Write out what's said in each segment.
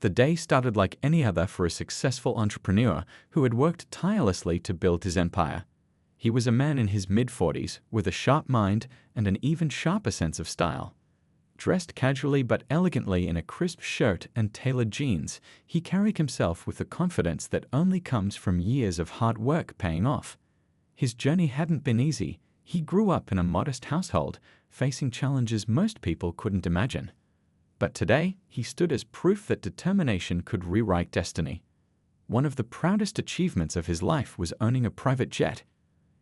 The day started like any other for a successful entrepreneur who had worked tirelessly to build his empire. He was a man in his mid-40s with a sharp mind and an even sharper sense of style. Dressed casually but elegantly in a crisp shirt and tailored jeans, he carried himself with the confidence that only comes from years of hard work paying off. His journey hadn't been easy. He grew up in a modest household, facing challenges most people couldn't imagine. But today, he stood as proof that determination could rewrite destiny. One of the proudest achievements of his life was owning a private jet.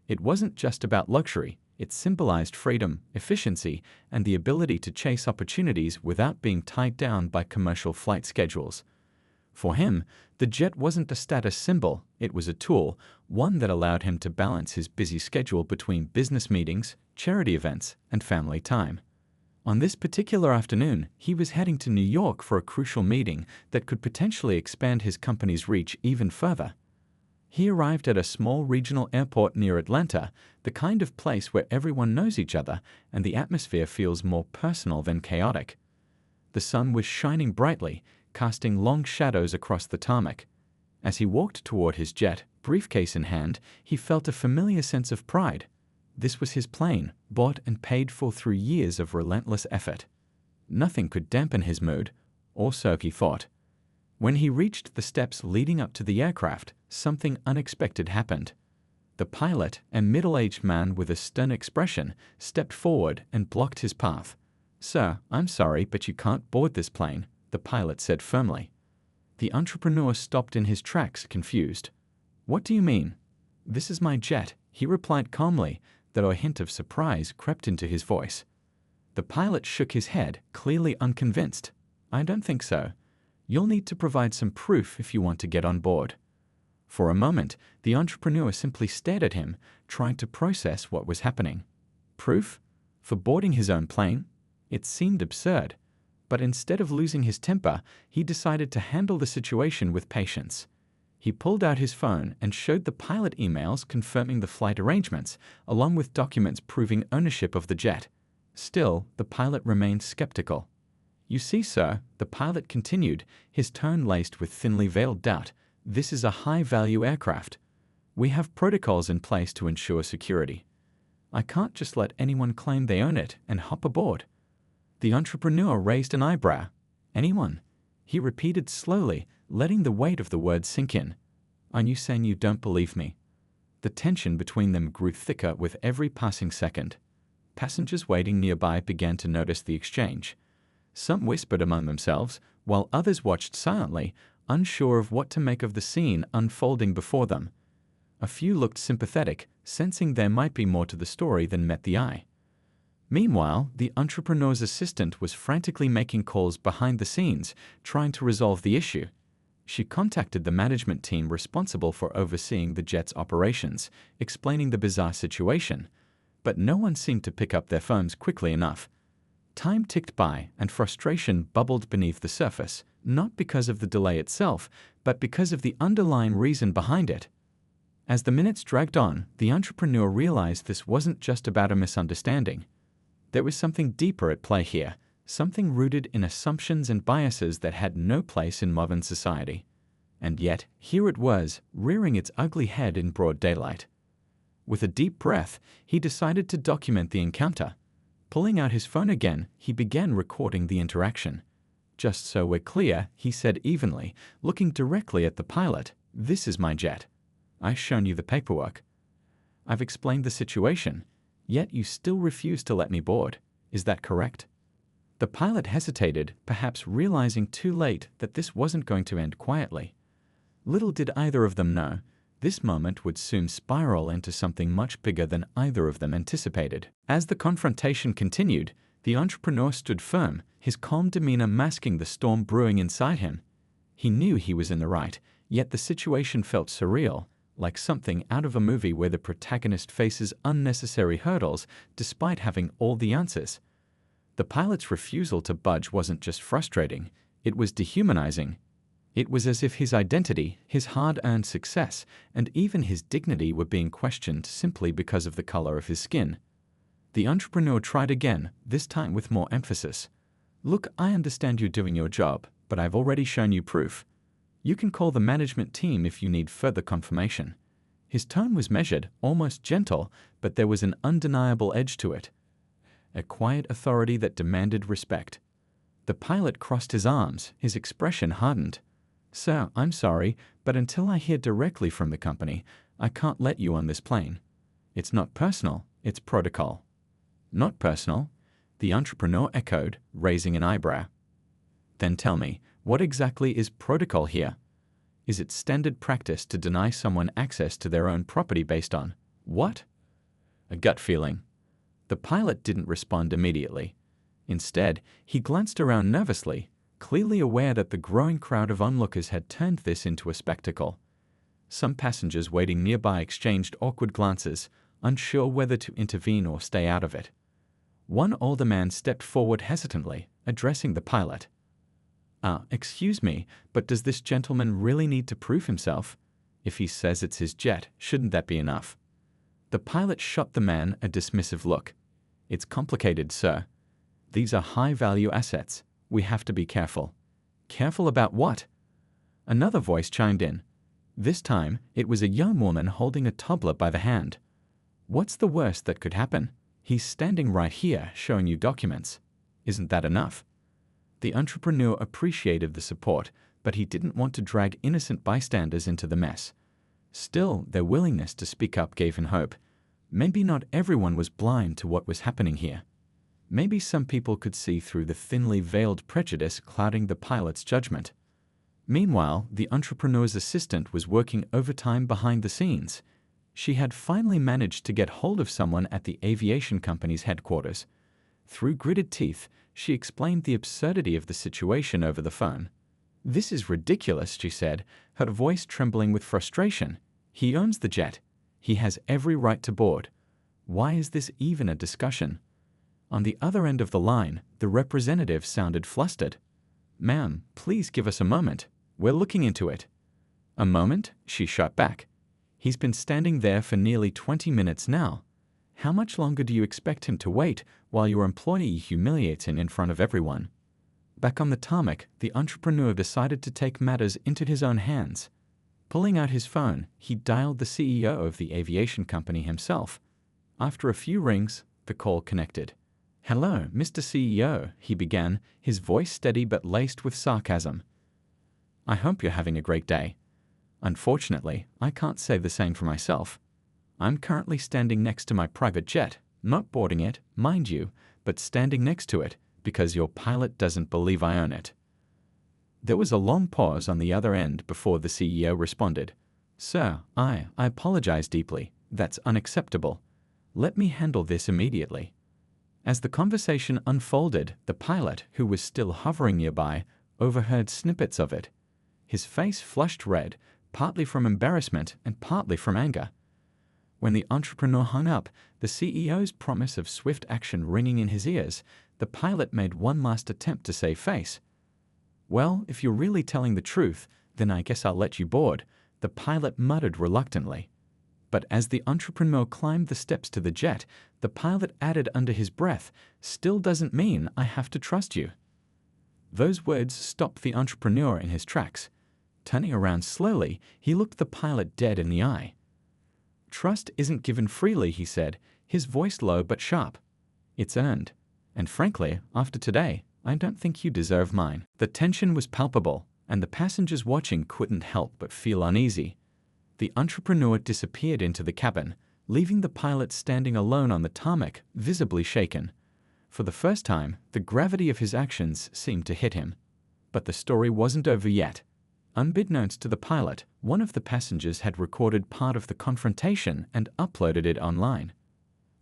It wasn't just about luxury, it symbolized freedom, efficiency, and the ability to chase opportunities without being tied down by commercial flight schedules. For him, the jet wasn't a status symbol, it was a tool, one that allowed him to balance his busy schedule between business meetings, charity events, and family time. On this particular afternoon, he was heading to New York for a crucial meeting that could potentially expand his company's reach even further. He arrived at a small regional airport near Atlanta, the kind of place where everyone knows each other and the atmosphere feels more personal than chaotic. The sun was shining brightly, casting long shadows across the tarmac. As he walked toward his jet, briefcase in hand, he felt a familiar sense of pride. This was his plane, bought and paid for through years of relentless effort. Nothing could dampen his mood, or so he thought. When he reached the steps leading up to the aircraft, something unexpected happened. The pilot, a middle-aged man with a stern expression, stepped forward and blocked his path. "Sir, I'm sorry, but you can't board this plane," the pilot said firmly. The entrepreneur stopped in his tracks, confused. "What do you mean?" "This is my jet," he replied calmly, though a hint of surprise crept into his voice. The pilot shook his head, clearly unconvinced. "I don't think so. You'll need to provide some proof if you want to get on board." For a moment, the entrepreneur simply stared at him, trying to process what was happening. Proof? For boarding his own plane? It seemed absurd. But instead of losing his temper, he decided to handle the situation with patience. He pulled out his phone and showed the pilot emails confirming the flight arrangements, along with documents proving ownership of the jet. Still, the pilot remained skeptical. "You see, sir," the pilot continued, his tone laced with thinly veiled doubt, "this is a high-value aircraft. We have protocols in place to ensure security. I can't just let anyone claim they own it and hop aboard." The entrepreneur raised an eyebrow. "Anyone?" He repeated slowly, letting the weight of the words sink in. "Are you saying you don't believe me?" The tension between them grew thicker with every passing second. Passengers waiting nearby began to notice the exchange. Some whispered among themselves, while others watched silently, unsure of what to make of the scene unfolding before them. A few looked sympathetic, sensing there might be more to the story than met the eye. Meanwhile, the entrepreneur's assistant was frantically making calls behind the scenes, trying to resolve the issue. She contacted the management team responsible for overseeing the jet's operations, explaining the bizarre situation. But no one seemed to pick up their phones quickly enough. Time ticked by, and frustration bubbled beneath the surface, not because of the delay itself, but because of the underlying reason behind it. As the minutes dragged on, the entrepreneur realized this wasn't just about a misunderstanding. There was something deeper at play here, something rooted in assumptions and biases that had no place in modern society. And yet, here it was, rearing its ugly head in broad daylight. With a deep breath, he decided to document the encounter. Pulling out his phone again, he began recording the interaction. "Just so we're clear," he said evenly, looking directly at the pilot, "this is my jet. I've shown you the paperwork. I've explained the situation, yet you still refuse to let me board. Is that correct?" The pilot hesitated, perhaps realizing too late that this wasn't going to end quietly. Little did either of them know, this moment would soon spiral into something much bigger than either of them anticipated. As the confrontation continued, the entrepreneur stood firm, his calm demeanor masking the storm brewing inside him. He knew he was in the right, yet the situation felt surreal, like something out of a movie where the protagonist faces unnecessary hurdles despite having all the answers. The pilot's refusal to budge wasn't just frustrating, it was dehumanizing. It was as if his identity, his hard-earned success, and even his dignity were being questioned simply because of the color of his skin. The entrepreneur tried again, this time with more emphasis. "Look, I understand you're doing your job, but I've already shown you proof. You can call the management team if you need further confirmation." His tone was measured, almost gentle, but there was an undeniable edge to it. A quiet authority that demanded respect. The pilot crossed his arms, his expression hardened. "Sir, I'm sorry, but until I hear directly from the company, I can't let you on this plane. It's not personal, it's protocol." "Not personal?" the entrepreneur echoed, raising an eyebrow. "Then tell me, what exactly is protocol here? Is it standard practice to deny someone access to their own property based on what?" "A gut feeling." The pilot didn't respond immediately. Instead, he glanced around nervously, clearly aware that the growing crowd of onlookers had turned this into a spectacle. Some passengers waiting nearby exchanged awkward glances, unsure whether to intervene or stay out of it. One older man stepped forward hesitantly, addressing the pilot. Excuse me, but does this gentleman really need to prove himself? If he says it's his jet, shouldn't that be enough?" The pilot shot the man a dismissive look. "It's complicated, sir. These are high-value assets. We have to be careful." "Careful about what?" Another voice chimed in. This time, it was a young woman holding a toddler by the hand. "What's the worst that could happen? He's standing right here, showing you documents. Isn't that enough?" The entrepreneur appreciated the support, but he didn't want to drag innocent bystanders into the mess. Still, their willingness to speak up gave him hope. Maybe not everyone was blind to what was happening here. Maybe some people could see through the thinly veiled prejudice clouding the pilot's judgment. Meanwhile, the entrepreneur's assistant was working overtime behind the scenes. She had finally managed to get hold of someone at the aviation company's headquarters. Through gritted teeth, she explained the absurdity of the situation over the phone. "This is ridiculous," she said, her voice trembling with frustration. "He owns the jet. He has every right to board. Why is this even a discussion?" On the other end of the line, the representative sounded flustered. "Ma'am, please give us a moment. We're looking into it." "A moment?" she shot back. "He's been standing there for nearly 20 minutes now. How much longer do you expect him to wait while your employee humiliates him in front of everyone?" Back on the tarmac, the entrepreneur decided to take matters into his own hands. Pulling out his phone, he dialed the CEO of the aviation company himself. After a few rings, the call connected. "Hello, Mr. CEO," he began, his voice steady but laced with sarcasm. "I hope you're having a great day. Unfortunately, I can't say the same for myself. I'm currently standing next to my private jet, not boarding it, mind you, but standing next to it, because your pilot doesn't believe I own it." There was a long pause on the other end before the CEO responded. "Sir, I apologize deeply. That's unacceptable. Let me handle this immediately." As the conversation unfolded, the pilot, who was still hovering nearby, overheard snippets of it. His face flushed red, partly from embarrassment and partly from anger. When the entrepreneur hung up, the CEO's promise of swift action ringing in his ears, the pilot made one last attempt to save face. "Well, if you're really telling the truth, then I guess I'll let you board," the pilot muttered reluctantly. But as the entrepreneur climbed the steps to the jet, the pilot added under his breath, "Still doesn't mean I have to trust you." Those words stopped the entrepreneur in his tracks. Turning around slowly, he looked the pilot dead in the eye. "Trust isn't given freely," he said, his voice low but sharp. "It's earned. And frankly, after today, I don't think you deserve mine." The tension was palpable, and the passengers watching couldn't help but feel uneasy. The entrepreneur disappeared into the cabin, leaving the pilot standing alone on the tarmac, visibly shaken. For the first time, the gravity of his actions seemed to hit him. But the story wasn't over yet. Unbeknownst to the pilot, one of the passengers had recorded part of the confrontation and uploaded it online.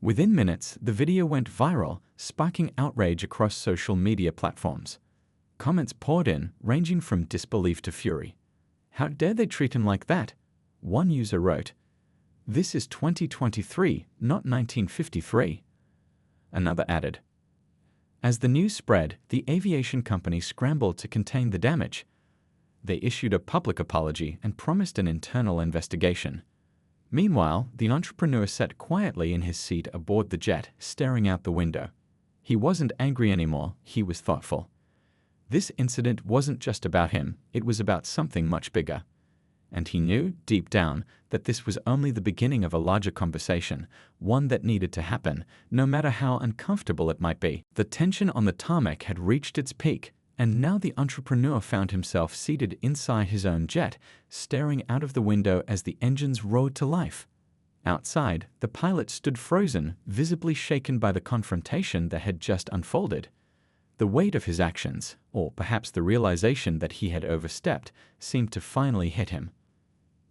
Within minutes, the video went viral, sparking outrage across social media platforms. Comments poured in, ranging from disbelief to fury. "How dare they treat him like that?" One user wrote, "This is 2023, not 1953. Another added. As the news spread, the aviation company scrambled to contain the damage. They issued a public apology and promised an internal investigation. Meanwhile, the entrepreneur sat quietly in his seat aboard the jet, staring out the window. He wasn't angry anymore, he was thoughtful. This incident wasn't just about him, it was about something much bigger. And he knew, deep down, that this was only the beginning of a larger conversation, one that needed to happen, no matter how uncomfortable it might be. The tension on the tarmac had reached its peak, and now the entrepreneur found himself seated inside his own jet, staring out of the window as the engines roared to life. Outside, the pilot stood frozen, visibly shaken by the confrontation that had just unfolded. The weight of his actions, or perhaps the realization that he had overstepped, seemed to finally hit him.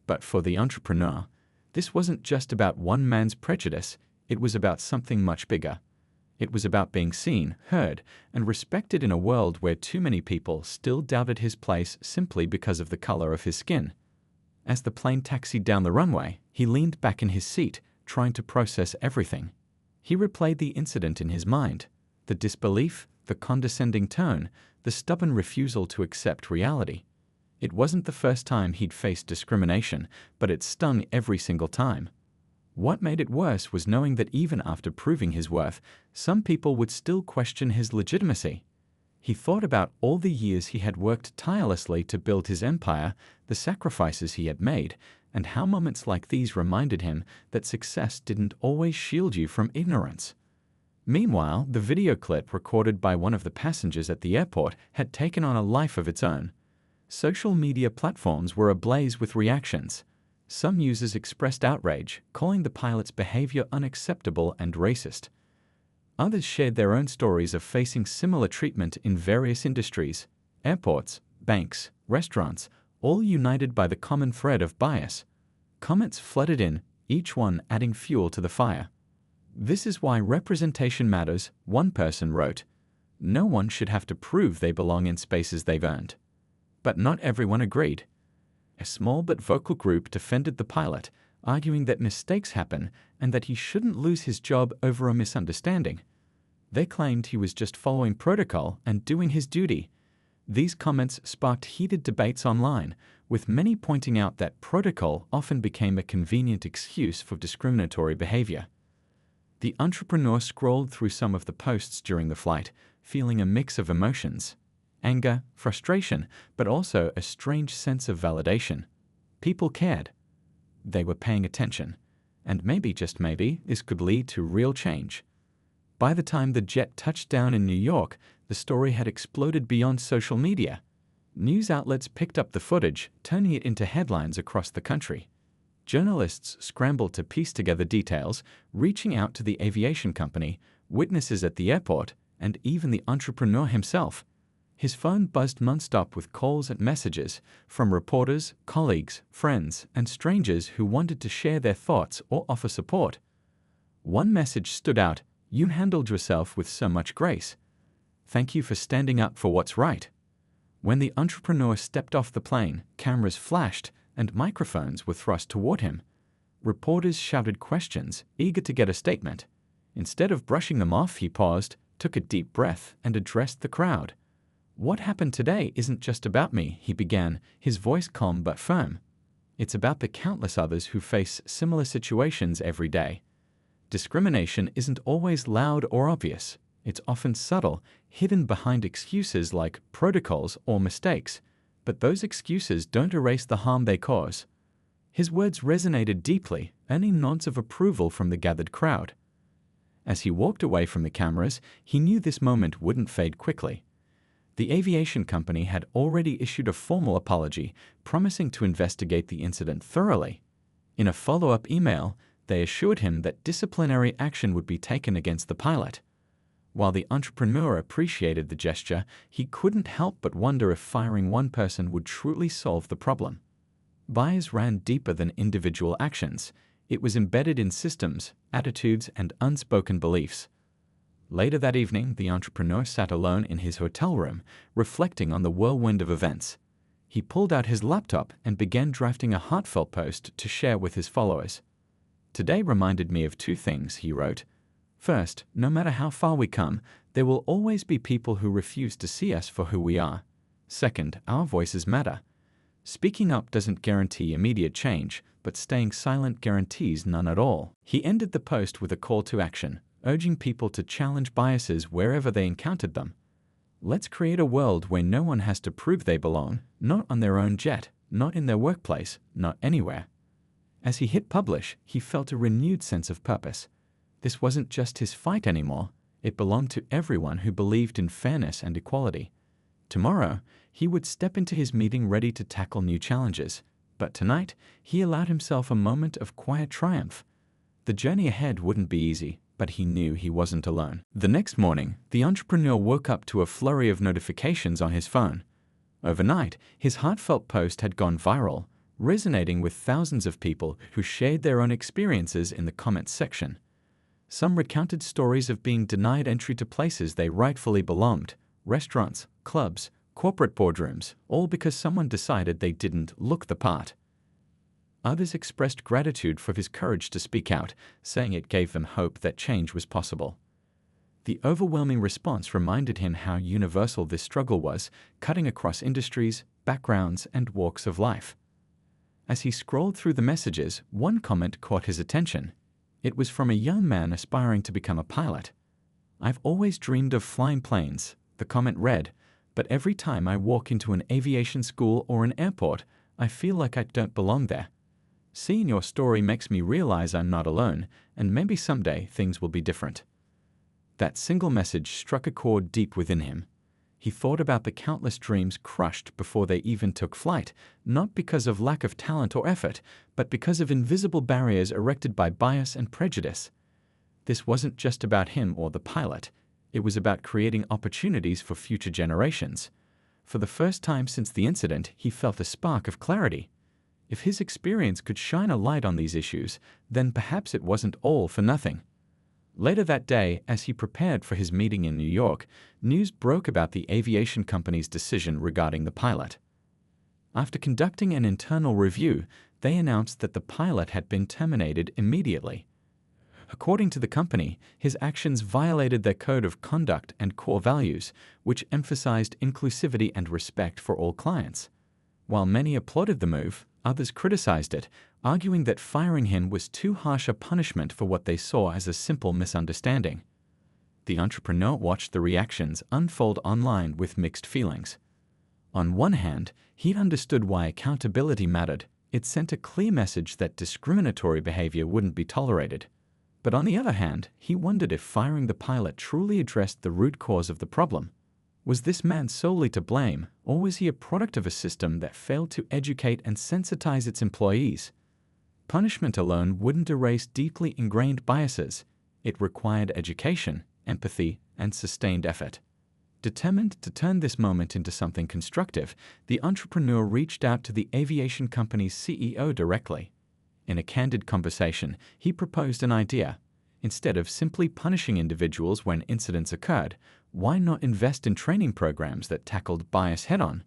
But for the entrepreneur, this wasn't just about one man's prejudice, it was about something much bigger. It was about being seen, heard, and respected in a world where too many people still doubted his place simply because of the color of his skin. As the plane taxied down the runway, he leaned back in his seat, trying to process everything. He replayed the incident in his mind, the disbelief, the condescending tone, the stubborn refusal to accept reality. It wasn't the first time he'd faced discrimination, but it stung every single time. What made it worse was knowing that even after proving his worth, some people would still question his legitimacy. He thought about all the years he had worked tirelessly to build his empire, the sacrifices he had made, and how moments like these reminded him that success didn't always shield you from ignorance. Meanwhile, the video clip recorded by one of the passengers at the airport had taken on a life of its own. Social media platforms were ablaze with reactions. Some users expressed outrage, calling the pilot's behavior unacceptable and racist. Others shared their own stories of facing similar treatment in various industries, airports, banks, restaurants, all united by the common thread of bias. Comments flooded in, each one adding fuel to the fire. "This is why representation matters," one person wrote. "No one should have to prove they belong in spaces they've earned." But not everyone agreed. A small but vocal group defended the pilot, arguing that mistakes happen and that he shouldn't lose his job over a misunderstanding. They claimed he was just following protocol and doing his duty. These comments sparked heated debates online, with many pointing out that protocol often became a convenient excuse for discriminatory behavior. The entrepreneur scrolled through some of the posts during the flight, feeling a mix of emotions. Anger, frustration, but also a strange sense of validation. People cared. They were paying attention. And maybe, just maybe, this could lead to real change. By the time the jet touched down in New York, the story had exploded beyond social media. News outlets picked up the footage, turning it into headlines across the country. Journalists scrambled to piece together details, reaching out to the aviation company, witnesses at the airport, and even the entrepreneur himself. His phone buzzed nonstop with calls and messages from reporters, colleagues, friends, and strangers who wanted to share their thoughts or offer support. One message stood out: "You handled yourself with so much grace. Thank you for standing up for what's right." When the entrepreneur stepped off the plane, cameras flashed and microphones were thrust toward him. Reporters shouted questions, eager to get a statement. Instead of brushing them off, he paused, took a deep breath, and addressed the crowd. "What happened today isn't just about me," he began, his voice calm but firm. "It's about the countless others who face similar situations every day. Discrimination isn't always loud or obvious. It's often subtle, hidden behind excuses like protocols or mistakes. But those excuses don't erase the harm they cause." His words resonated deeply, earning nods of approval from the gathered crowd. As he walked away from the cameras, he knew this moment wouldn't fade quickly. The aviation company had already issued a formal apology, promising to investigate the incident thoroughly. In a follow-up email, they assured him that disciplinary action would be taken against the pilot. While the entrepreneur appreciated the gesture, he couldn't help but wonder if firing one person would truly solve the problem. Bias ran deeper than individual actions. It was embedded in systems, attitudes, and unspoken beliefs. Later that evening, the entrepreneur sat alone in his hotel room, reflecting on the whirlwind of events. He pulled out his laptop and began drafting a heartfelt post to share with his followers. "Today reminded me of two things," he wrote. "First, no matter how far we come, there will always be people who refuse to see us for who we are. Second, our voices matter. Speaking up doesn't guarantee immediate change, but staying silent guarantees none at all." He ended the post with a call to action, urging people to challenge biases wherever they encountered them. Let's create a world where no one has to prove they belong, not on their own jet, not in their workplace, not anywhere. As he hit publish, he felt a renewed sense of purpose. This wasn't just his fight anymore. It belonged to everyone who believed in fairness and equality. Tomorrow, he would step into his meeting ready to tackle new challenges. But tonight, he allowed himself a moment of quiet triumph. The journey ahead wouldn't be easy, but he knew he wasn't alone. The next morning, the entrepreneur woke up to a flurry of notifications on his phone. Overnight, his heartfelt post had gone viral, resonating with thousands of people who shared their own experiences in the comments section. Some recounted stories of being denied entry to places they rightfully belonged: restaurants, clubs, corporate boardrooms, all because someone decided they didn't look the part. Others expressed gratitude for his courage to speak out, saying it gave them hope that change was possible. The overwhelming response reminded him how universal this struggle was, cutting across industries, backgrounds, and walks of life. As he scrolled through the messages, one comment caught his attention. It was from a young man aspiring to become a pilot. "I've always dreamed of flying planes," the comment read, "but every time I walk into an aviation school or an airport, I feel like I don't belong there. Seeing your story makes me realize I'm not alone, and maybe someday things will be different." That single message struck a chord deep within him. He thought about the countless dreams crushed before they even took flight, not because of lack of talent or effort, but because of invisible barriers erected by bias and prejudice. This wasn't just about him or the pilot. It was about creating opportunities for future generations. For the first time since the incident, he felt a spark of clarity. If his experience could shine a light on these issues, then perhaps it wasn't all for nothing. Later that day, as he prepared for his meeting in New York, news broke about the aviation company's decision regarding the pilot. After conducting an internal review, they announced that the pilot had been terminated immediately. According to the company, his actions violated their code of conduct and core values, which emphasized inclusivity and respect for all clients. While many applauded the move, others criticized it, arguing that firing him was too harsh a punishment for what they saw as a simple misunderstanding. The entrepreneur watched the reactions unfold online with mixed feelings. On one hand, he understood why accountability mattered. It sent a clear message that discriminatory behavior wouldn't be tolerated. But on the other hand, he wondered if firing the pilot truly addressed the root cause of the problem. Was this man solely to blame, or was he a product of a system that failed to educate and sensitize its employees? Punishment alone wouldn't erase deeply ingrained biases. It required education, empathy, and sustained effort. Determined to turn this moment into something constructive, the entrepreneur reached out to the aviation company's CEO directly. In a candid conversation, he proposed an idea. Instead of simply punishing individuals when incidents occurred, why not invest in training programs that tackled bias head-on?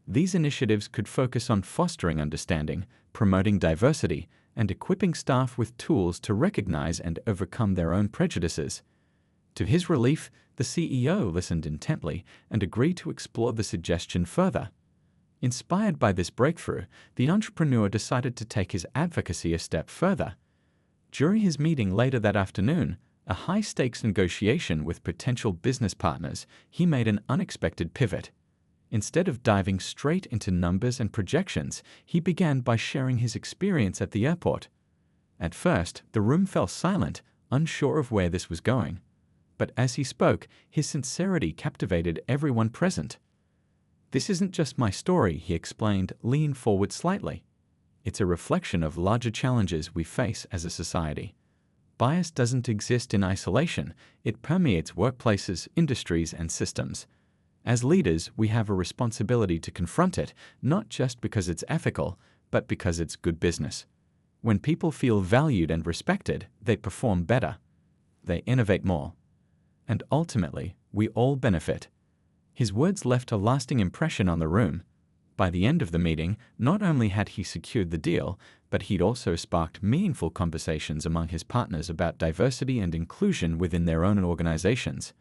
These initiatives could focus on fostering understanding, promoting diversity, and equipping staff with tools to recognize and overcome their own prejudices. To his relief, the CEO listened intently and agreed to explore the suggestion further. Inspired by this breakthrough, the entrepreneur decided to take his advocacy a step further. During his meeting later that afternoon, a high-stakes negotiation with potential business partners, he made an unexpected pivot. Instead of diving straight into numbers and projections, he began by sharing his experience at the airport. At first, the room fell silent, unsure of where this was going. But as he spoke, his sincerity captivated everyone present. "This isn't just my story," he explained, leaning forward slightly. "It's a reflection of larger challenges we face as a society. Bias doesn't exist in isolation. It permeates workplaces, industries, and systems. As leaders, we have a responsibility to confront it, not just because it's ethical, but because it's good business. When people feel valued and respected, they perform better. They innovate more. And ultimately, we all benefit." His words left a lasting impression on the room. By the end of the meeting, not only had he secured the deal, but he'd also sparked meaningful conversations among his partners about diversity and inclusion within their own organizations.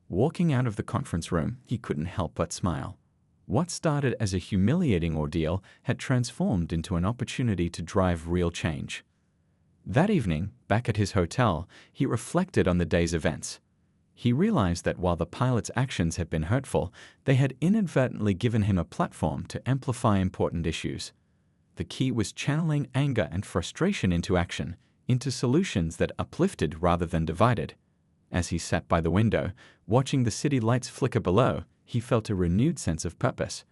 Walking out of the conference room, he couldn't help but smile. What started as a humiliating ordeal had transformed into an opportunity to drive real change. That evening, back at his hotel, he reflected on the day's events. He realized that while the pilot's actions had been hurtful, they had inadvertently given him a platform to amplify important issues. The key was channeling anger and frustration into action, into solutions that uplifted rather than divided. As he sat by the window, watching the city lights flicker below, he felt a renewed sense of purpose.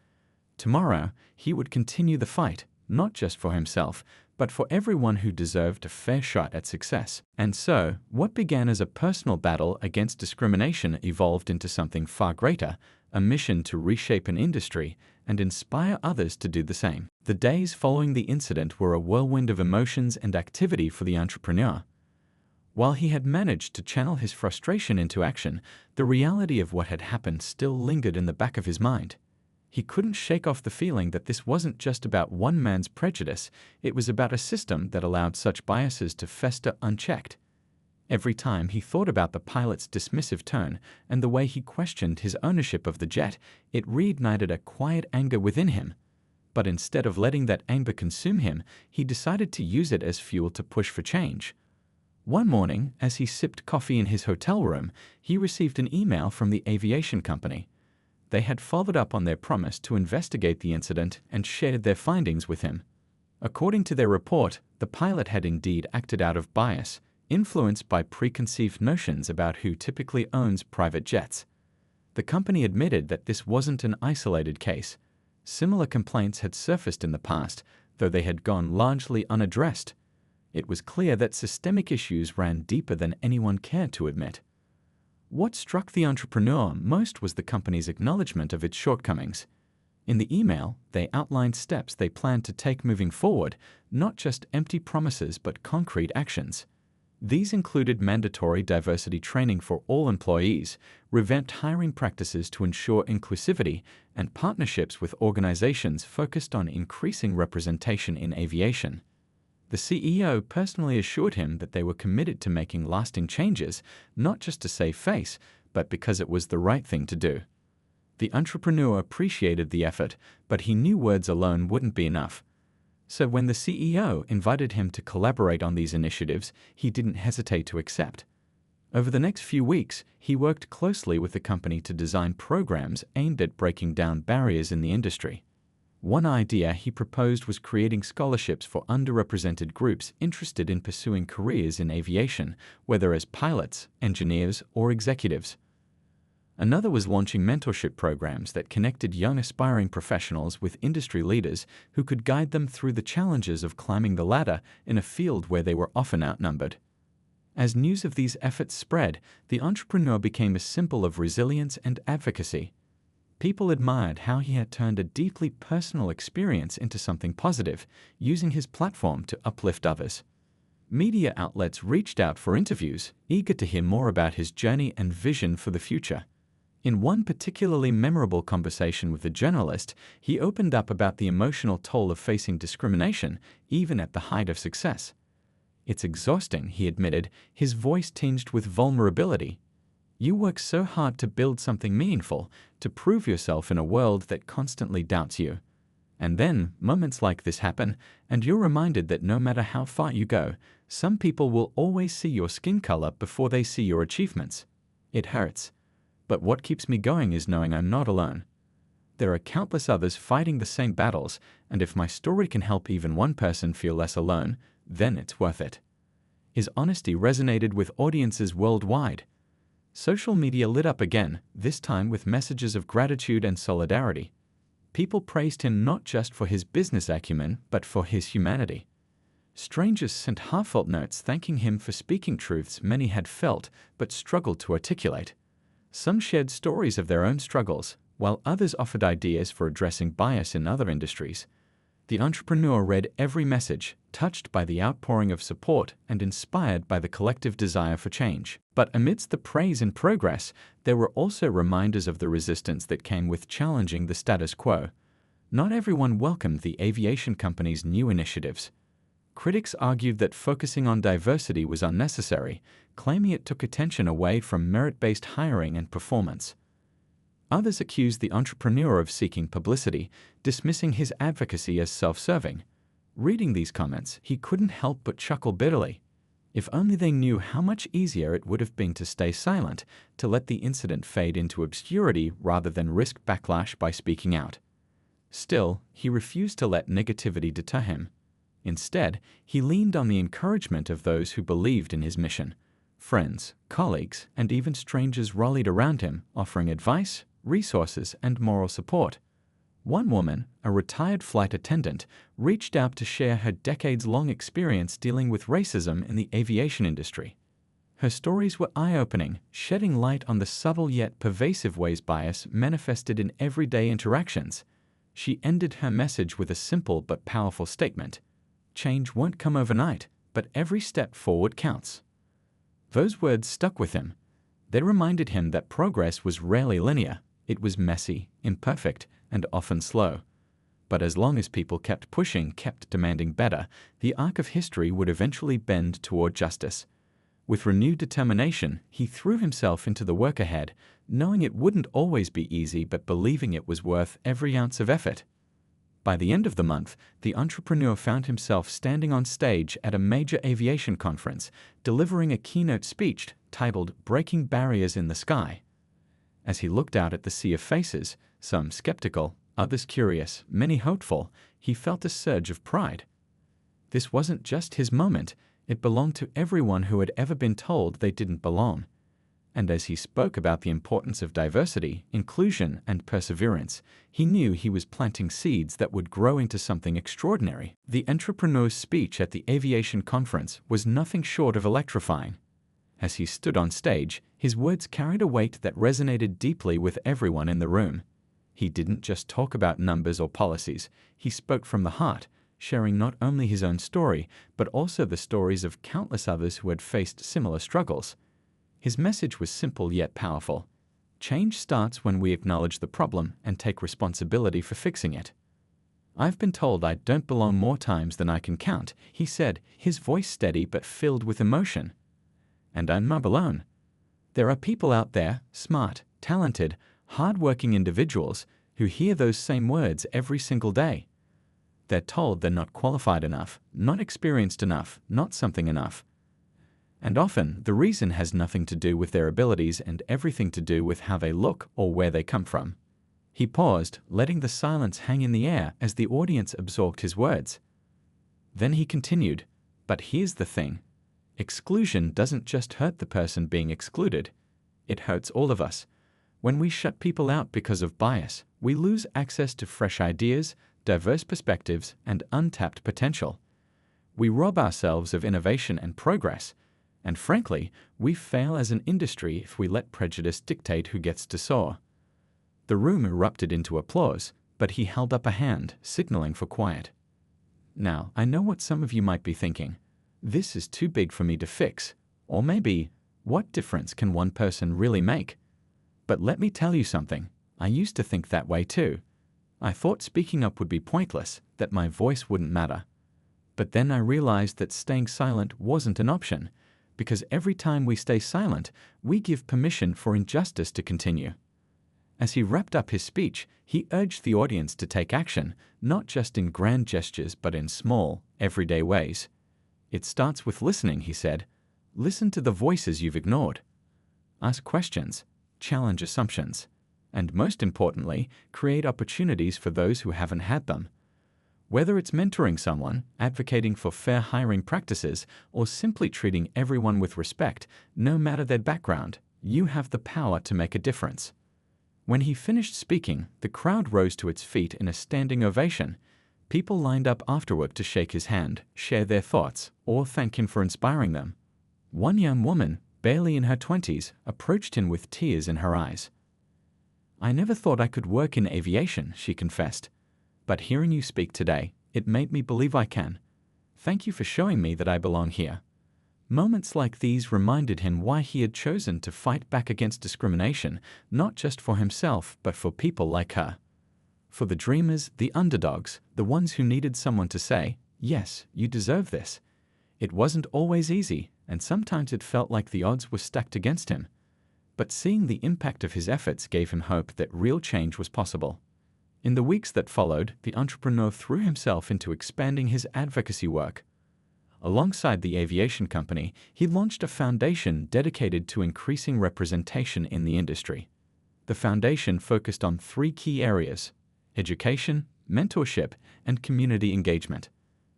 Tomorrow, he would continue the fight, not just for himself, but for everyone who deserved a fair shot at success. And so, what began as a personal battle against discrimination evolved into something far greater, a mission to reshape an industry and inspire others to do the same. The days following the incident were a whirlwind of emotions and activity for the entrepreneur. While he had managed to channel his frustration into action, the reality of what had happened still lingered in the back of his mind. He couldn't shake off the feeling that this wasn't just about one man's prejudice, it was about a system that allowed such biases to fester unchecked. Every time he thought about the pilot's dismissive tone and the way he questioned his ownership of the jet, it reignited a quiet anger within him. But instead of letting that anger consume him, he decided to use it as fuel to push for change. One morning, as he sipped coffee in his hotel room, he received an email from the aviation company. They had followed up on their promise to investigate the incident and shared their findings with him. According to their report, the pilot had indeed acted out of bias, influenced by preconceived notions about who typically owns private jets. The company admitted that this wasn't an isolated case. Similar complaints had surfaced in the past, though they had gone largely unaddressed. It was clear that systemic issues ran deeper than anyone cared to admit. What struck the entrepreneur most was the company's acknowledgement of its shortcomings. In the email, they outlined steps they planned to take moving forward, not just empty promises but concrete actions. These included mandatory diversity training for all employees, revamped hiring practices to ensure inclusivity, and partnerships with organizations focused on increasing representation in aviation. The CEO personally assured him that they were committed to making lasting changes, not just to save face, but because it was the right thing to do. The entrepreneur appreciated the effort, but he knew words alone wouldn't be enough. So when the CEO invited him to collaborate on these initiatives, he didn't hesitate to accept. Over the next few weeks, he worked closely with the company to design programs aimed at breaking down barriers in the industry. One idea he proposed was creating scholarships for underrepresented groups interested in pursuing careers in aviation, whether as pilots, engineers, or executives. Another was launching mentorship programs that connected young aspiring professionals with industry leaders who could guide them through the challenges of climbing the ladder in a field where they were often outnumbered. As news of these efforts spread, the entrepreneur became a symbol of resilience and advocacy. People admired how he had turned a deeply personal experience into something positive, using his platform to uplift others. Media outlets reached out for interviews, eager to hear more about his journey and vision for the future. In one particularly memorable conversation with a journalist, he opened up about the emotional toll of facing discrimination, even at the height of success. "It's exhausting," he admitted, his voice tinged with vulnerability. "You work so hard to build something meaningful, to prove yourself in a world that constantly doubts you. And then, moments like this happen, and you're reminded that no matter how far you go, some people will always see your skin color before they see your achievements. It hurts. But what keeps me going is knowing I'm not alone. There are countless others fighting the same battles, and if my story can help even one person feel less alone, then it's worth it." His honesty resonated with audiences worldwide. Social media lit up again, this time with messages of gratitude and solidarity. People praised him not just for his business acumen, but for his humanity. Strangers sent heartfelt notes thanking him for speaking truths many had felt but struggled to articulate. Some shared stories of their own struggles, while others offered ideas for addressing bias in other industries. The entrepreneur read every message, touched by the outpouring of support and inspired by the collective desire for change. But amidst the praise and progress, there were also reminders of the resistance that came with challenging the status quo. Not everyone welcomed the aviation company's new initiatives. Critics argued that focusing on diversity was unnecessary, claiming it took attention away from merit-based hiring and performance. Others accused the entrepreneur of seeking publicity, dismissing his advocacy as self-serving. Reading these comments, he couldn't help but chuckle bitterly. If only they knew how much easier it would have been to stay silent, to let the incident fade into obscurity rather than risk backlash by speaking out. Still, he refused to let negativity deter him. Instead, he leaned on the encouragement of those who believed in his mission. Friends, colleagues, and even strangers rallied around him, offering advice, resources, and moral support. One woman, a retired flight attendant, reached out to share her decades-long experience dealing with racism in the aviation industry. Her stories were eye-opening, shedding light on the subtle yet pervasive ways bias manifested in everyday interactions. She ended her message with a simple but powerful statement: "Change won't come overnight, but every step forward counts." Those words stuck with him. They reminded him that progress was rarely linear. It was messy, imperfect, and often slow. But as long as people kept pushing, kept demanding better, the arc of history would eventually bend toward justice. With renewed determination, he threw himself into the work ahead, knowing it wouldn't always be easy but believing it was worth every ounce of effort. By the end of the month, the entrepreneur found himself standing on stage at a major aviation conference, delivering a keynote speech titled "Breaking Barriers in the Sky." As he looked out at the sea of faces, some skeptical, others curious, many hopeful, he felt a surge of pride. This wasn't just his moment, it belonged to everyone who had ever been told they didn't belong. And as he spoke about the importance of diversity, inclusion, and perseverance, he knew he was planting seeds that would grow into something extraordinary. The entrepreneur's speech at the aviation conference was nothing short of electrifying. As he stood on stage, his words carried a weight that resonated deeply with everyone in the room. He didn't just talk about numbers or policies, he spoke from the heart, sharing not only his own story, but also the stories of countless others who had faced similar struggles. His message was simple yet powerful. Change starts when we acknowledge the problem and take responsibility for fixing it. "I've been told I don't belong more times than I can count," he said, his voice steady but filled with emotion. "And I'm not alone. There are people out there, smart, talented, hard-working individuals, who hear those same words every single day. They're told they're not qualified enough, not experienced enough, not something enough. And often, the reason has nothing to do with their abilities and everything to do with how they look or where they come from." He paused, letting the silence hang in the air as the audience absorbed his words. Then he continued, "But here's the thing. Exclusion doesn't just hurt the person being excluded. It hurts all of us. When we shut people out because of bias, we lose access to fresh ideas, diverse perspectives, and untapped potential. We rob ourselves of innovation and progress. And frankly, we fail as an industry if we let prejudice dictate who gets to soar." The room erupted into applause, but he held up a hand, signaling for quiet. "Now, I know what some of you might be thinking. This is too big for me to fix. Or maybe, what difference can one person really make? But let me tell you something. I used to think that way too. I thought speaking up would be pointless, that my voice wouldn't matter. But then I realized that staying silent wasn't an option, because every time we stay silent, we give permission for injustice to continue." As he wrapped up his speech, he urged the audience to take action, not just in grand gestures but in small, everyday ways. "It starts with listening," he said. "Listen to the voices you've ignored. Ask questions, challenge assumptions, and most importantly, create opportunities for those who haven't had them. Whether it's mentoring someone, advocating for fair hiring practices, or simply treating everyone with respect, no matter their background, you have the power to make a difference." When he finished speaking, the crowd rose to its feet in a standing ovation. People lined up afterward to shake his hand, share their thoughts, or thank him for inspiring them. One young woman, barely in her 20s, approached him with tears in her eyes. "I never thought I could work in aviation," she confessed. "But hearing you speak today, it made me believe I can. Thank you for showing me that I belong here." Moments like these reminded him why he had chosen to fight back against discrimination, not just for himself, but for people like her. For the dreamers, the underdogs, the ones who needed someone to say, "Yes, you deserve this." It wasn't always easy, and sometimes it felt like the odds were stacked against him. But seeing the impact of his efforts gave him hope that real change was possible. In the weeks that followed, the entrepreneur threw himself into expanding his advocacy work. Alongside the aviation company, he launched a foundation dedicated to increasing representation in the industry. The foundation focused on three key areas: education, mentorship, and community engagement.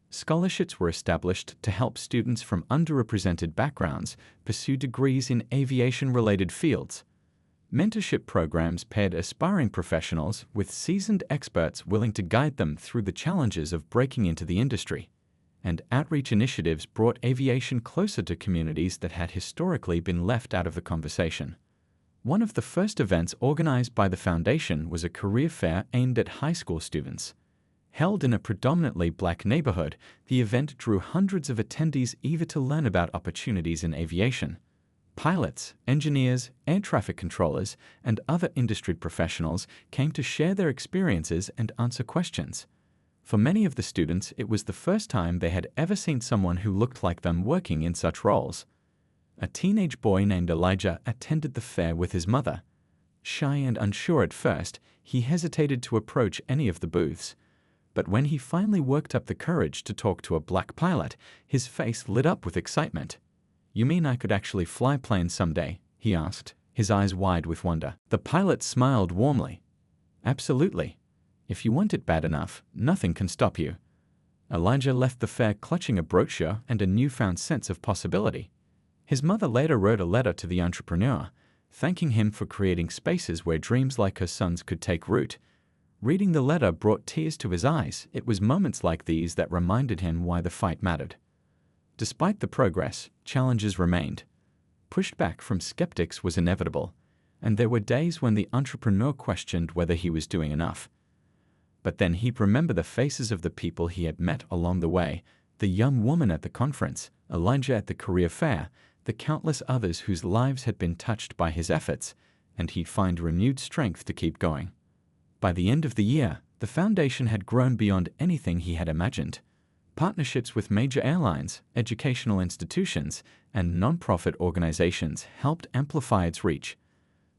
Scholarships were established to help students from underrepresented backgrounds pursue degrees in aviation-related fields. Mentorship programs paired aspiring professionals with seasoned experts willing to guide them through the challenges of breaking into the industry. And outreach initiatives brought aviation closer to communities that had historically been left out of the conversation. One of the first events organized by the foundation was a career fair aimed at high school students. Held in a predominantly black neighborhood, the event drew hundreds of attendees eager to learn about opportunities in aviation. Pilots, engineers, air traffic controllers, and other industry professionals came to share their experiences and answer questions. For many of the students, it was the first time they had ever seen someone who looked like them working in such roles. A teenage boy named Elijah attended the fair with his mother. Shy and unsure at first, he hesitated to approach any of the booths. But when he finally worked up the courage to talk to a black pilot, his face lit up with excitement. "You mean I could actually fly planes someday?" he asked, his eyes wide with wonder. The pilot smiled warmly. "Absolutely. If you want it bad enough, nothing can stop you." Elijah left the fair clutching a brochure and a newfound sense of possibility. His mother later wrote a letter to the entrepreneur, thanking him for creating spaces where dreams like her son's could take root. Reading the letter brought tears to his eyes. It was moments like these that reminded him why the fight mattered. Despite the progress, challenges remained. Pushback from skeptics was inevitable, and there were days when the entrepreneur questioned whether he was doing enough. But then he'd remember the faces of the people he had met along the way, the young woman at the conference, Elijah at the career fair, the countless others whose lives had been touched by his efforts, and he'd find renewed strength to keep going. By the end of the year, the foundation had grown beyond anything he had imagined. Partnerships with major airlines, educational institutions, and nonprofit organizations helped amplify its reach.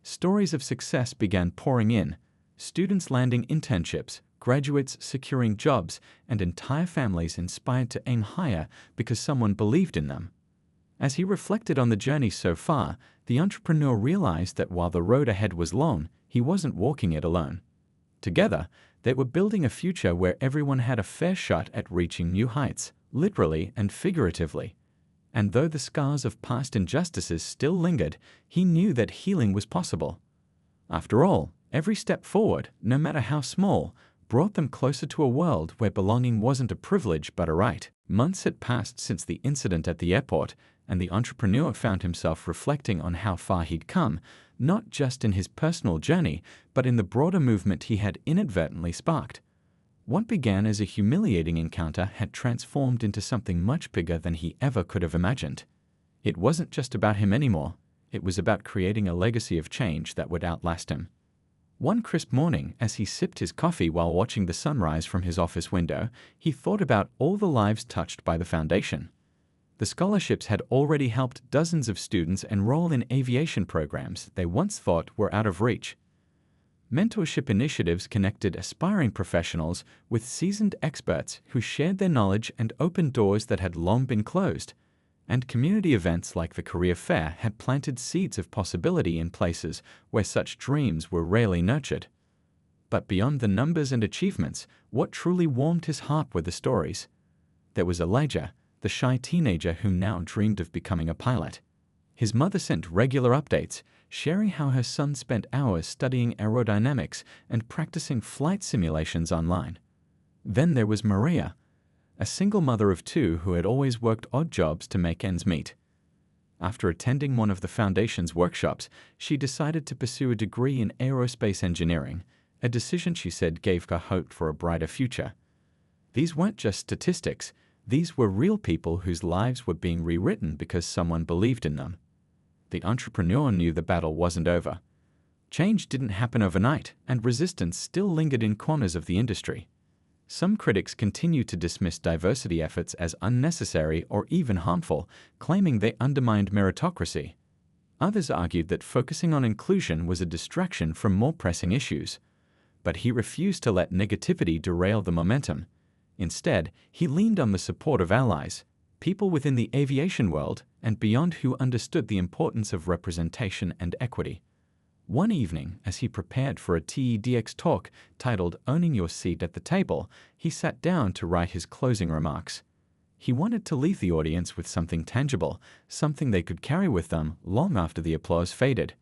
Stories of success began pouring in, students landing internships, graduates securing jobs, and entire families inspired to aim higher because someone believed in them. As he reflected on the journey so far, the entrepreneur realized that while the road ahead was long, he wasn't walking it alone. Together, they were building a future where everyone had a fair shot at reaching new heights, literally and figuratively. And though the scars of past injustices still lingered, he knew that healing was possible. After all, every step forward, no matter how small, brought them closer to a world where belonging wasn't a privilege but a right. Months had passed since the incident at the airport, and the entrepreneur found himself reflecting on how far he'd come, not just in his personal journey, but in the broader movement he had inadvertently sparked. What began as a humiliating encounter had transformed into something much bigger than he ever could have imagined. It wasn't just about him anymore. It was about creating a legacy of change that would outlast him. One crisp morning, as he sipped his coffee while watching the sunrise from his office window, he thought about all the lives touched by the foundation. The scholarships had already helped dozens of students enroll in aviation programs they once thought were out of reach. Mentorship initiatives connected aspiring professionals with seasoned experts who shared their knowledge and opened doors that had long been closed. And community events like the career fair had planted seeds of possibility in places where such dreams were rarely nurtured. But beyond the numbers and achievements, what truly warmed his heart were the stories. There was Elijah, the shy teenager who now dreamed of becoming a pilot. His mother sent regular updates, sharing how her son spent hours studying aerodynamics and practicing flight simulations online. Then there was Maria, a single mother of two who had always worked odd jobs to make ends meet. After attending one of the foundation's workshops, she decided to pursue a degree in aerospace engineering, a decision she said gave her hope for a brighter future. These weren't just statistics. These were real people whose lives were being rewritten because someone believed in them. The entrepreneur knew the battle wasn't over. Change didn't happen overnight, and resistance still lingered in corners of the industry. Some critics continue to dismiss diversity efforts as unnecessary or even harmful, claiming they undermined meritocracy. Others argued that focusing on inclusion was a distraction from more pressing issues. But he refused to let negativity derail the momentum. Instead, he leaned on the support of allies, people within the aviation world and beyond who understood the importance of representation and equity. One evening, as he prepared for a TEDx talk titled Owning Your Seat at the Table, he sat down to write his closing remarks. He wanted to leave the audience with something tangible, something they could carry with them long after the applause faded.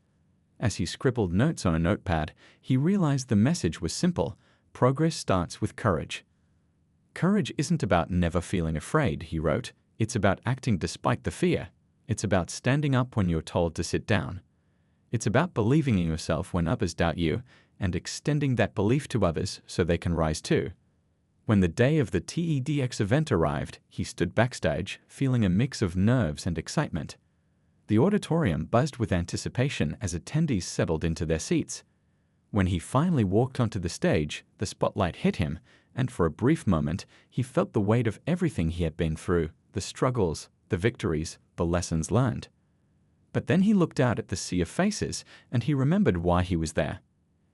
As he scribbled notes on a notepad, he realized the message was simple: progress starts with courage. Courage isn't about never feeling afraid, he wrote. It's about acting despite the fear. It's about standing up when you're told to sit down. It's about believing in yourself when others doubt you, and extending that belief to others so they can rise too. When the day of the TEDx event arrived, he stood backstage, feeling a mix of nerves and excitement. The auditorium buzzed with anticipation as attendees settled into their seats. When he finally walked onto the stage, the spotlight hit him, and for a brief moment, he felt the weight of everything he had been through, the struggles, the victories, the lessons learned. But then he looked out at the sea of faces, and he remembered why he was there.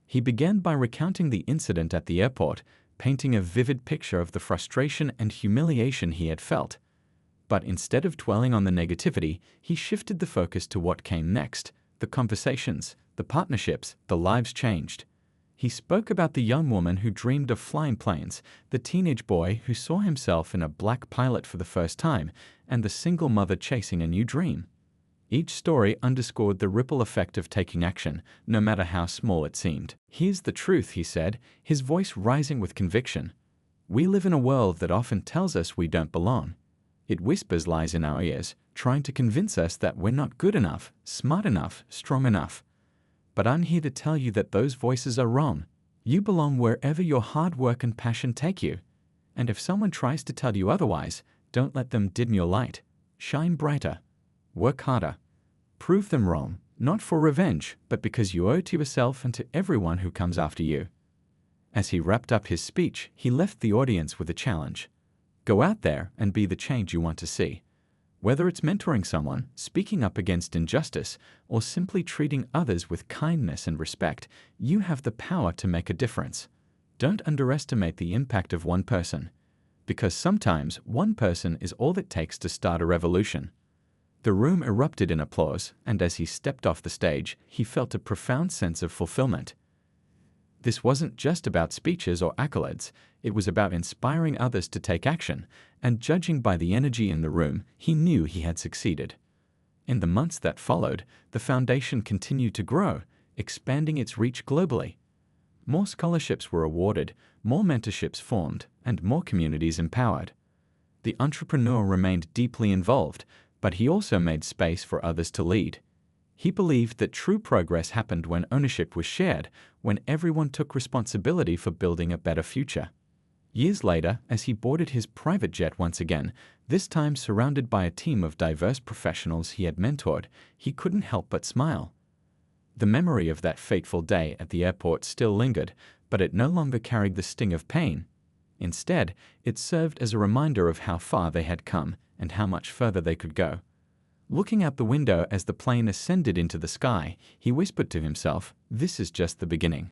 He began by recounting the incident at the airport, painting a vivid picture of the frustration and humiliation he had felt. But instead of dwelling on the negativity, he shifted the focus to what came next: the conversations, the partnerships, the lives changed. He spoke about the young woman who dreamed of flying planes, the teenage boy who saw himself in a black pilot for the first time, and the single mother chasing a new dream. Each story underscored the ripple effect of taking action, no matter how small it seemed. "Here's the truth," he said, his voice rising with conviction. "We live in a world that often tells us we don't belong. It whispers lies in our ears, trying to convince us that we're not good enough, smart enough, strong enough. But I'm here to tell you that those voices are wrong. You belong wherever your hard work and passion take you. And if someone tries to tell you otherwise, don't let them dim your light. Shine brighter. Work harder. Prove them wrong, not for revenge, but because you owe it to yourself and to everyone who comes after you." As he wrapped up his speech, he left the audience with a challenge. Go out there and be the change you want to see. Whether it's mentoring someone, speaking up against injustice, or simply treating others with kindness and respect, you have the power to make a difference. Don't underestimate the impact of one person, because sometimes one person is all it takes to start a revolution. The room erupted in applause, and as he stepped off the stage, he felt a profound sense of fulfillment. This wasn't just about speeches or accolades, it was about inspiring others to take action, and judging by the energy in the room, he knew he had succeeded. In the months that followed, the foundation continued to grow, expanding its reach globally. More scholarships were awarded, more mentorships formed, and more communities empowered. The entrepreneur remained deeply involved, but he also made space for others to lead. He believed that true progress happened when ownership was shared, when everyone took responsibility for building a better future. Years later, as he boarded his private jet once again, this time surrounded by a team of diverse professionals he had mentored, he couldn't help but smile. The memory of that fateful day at the airport still lingered, but it no longer carried the sting of pain. Instead, it served as a reminder of how far they had come and how much further they could go. Looking out the window as the plane ascended into the sky, he whispered to himself, "This is just the beginning."